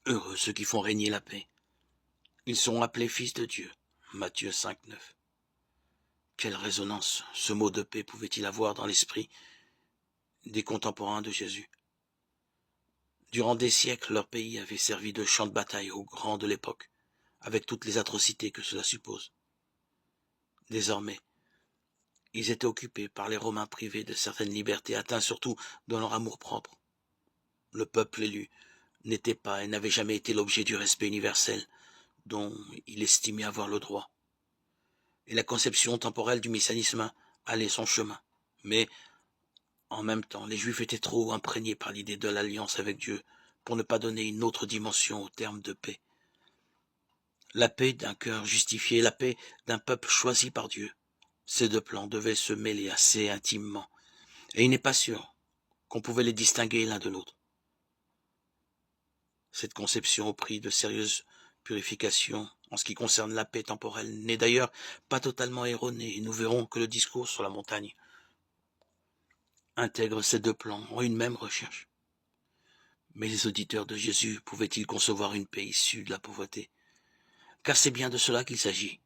Heureux ceux qui font régner la paix. Ils sont appelés fils de Dieu. Matthieu 5, 9. Quelle résonance ce mot de paix pouvait-il avoir dans l'esprit des contemporains de Jésus? Durant des siècles, leur pays avait servi de champ de bataille aux grands de l'époque, avec toutes les atrocités que cela suppose. Désormais, ils étaient occupés par les Romains privés de certaines libertés, atteints surtout dans leur amour-propre. Le peuple élu n'était pas et n'avait jamais été l'objet du respect universel dont il estimait avoir le droit. Et la conception temporelle du messianisme allait son chemin. Mais, en même temps, les Juifs étaient trop imprégnés par l'idée de l'alliance avec Dieu pour ne pas donner une autre dimension au terme de paix. La paix d'un cœur justifié, la paix d'un peuple choisi par Dieu. Ces deux plans devaient se mêler assez intimement, et il n'est pas sûr qu'on pouvait les distinguer l'un de l'autre. Cette conception au prix de sérieuses purifications en ce qui concerne la paix temporelle n'est d'ailleurs pas totalement erronée, et nous verrons que le discours sur la montagne intègre ces deux plans en une même recherche. Mais les auditeurs de Jésus pouvaient-ils concevoir une paix issue de la pauvreté? Car c'est bien de cela qu'il s'agit.